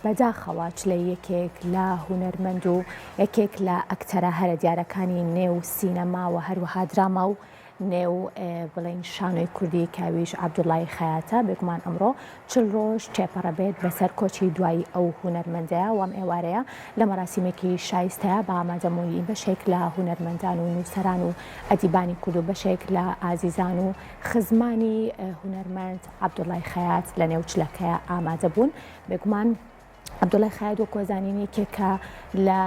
بەداخەوە چلە یەکێک لە هونەرمەند و یەکێک لە ئەکتەرە هەرە دیارەکانی نێو سینەما و هەروەها دراما و نێو بڵین شانۆی کوردی کاویش عەبدوڵڵای خەیاتە بێگومان ئەمڕۆ 40 ڕۆژ تێپەڕە بێت بەسەر کۆچی دوایی ئەو هونەرمەندەیە وام ئێوارەیە لە مەراسیمێکی شایستەیە بە ئامادەبوونی بەشێک لە هونەرمەندان و نووسەران و ئەدیبانی کورد و بەشێک لە ئازیزان و خزمانی هونەرمەند عەبدوڵڵای خەیات لە نێو چلەکەیە ئامادە بوون بێگومان عەبدوڵڵای خەیات وەکو زانین یەکێکە لە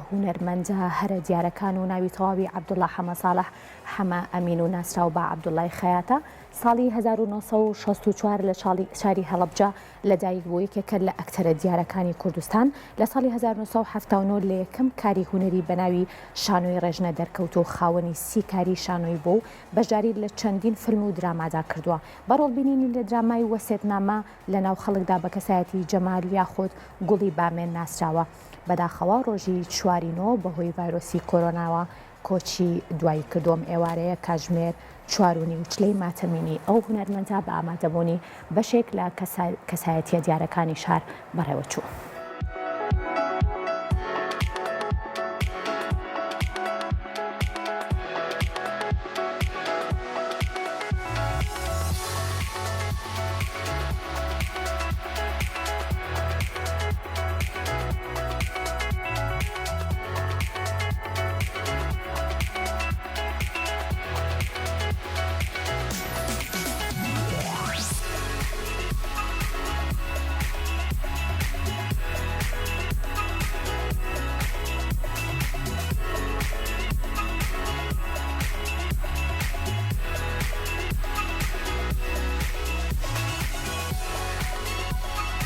هونەرمەندە هەرە دیارەکان و ناوی تەواوی عەبدوڵڵا حەمە ساڵح حەمە ئەمین و ناسراو بە عەبدوڵڵای خەیاتە ساڵی 1964 لە شاری هەڵەبجە لەدایک بوو یەکێکە لە ئەکتەرە دیارەکانی کوردستان لە ساڵی 1979 لە یەکەم کاری هونەری بەناوی شانۆی ڕێژنە دەرکەوت و خاوەنی 30 کاری شانۆی بوو و بەشداری لە چەندین فیلم و درامادا کردووە بەڕۆڵبینینی لە درامای وەسێتنامە لە ناو خەڵکدا بە کەسایەتی جەمال یاخود گوڵی بامێن ناسراوە بەداخەوە ڕۆژی 4/9 بەهۆی ڤایرۆسی کۆرۆناوە کۆچی دوایی کردوم ئێوارەیە کاژمێر 4/9 و چلەی ماتەمینی ئەو هونەرمەندە بە ئامادەبوونی بەشێک لە کەسایەتیە دیارەکانی شار بەڕێوە چوو.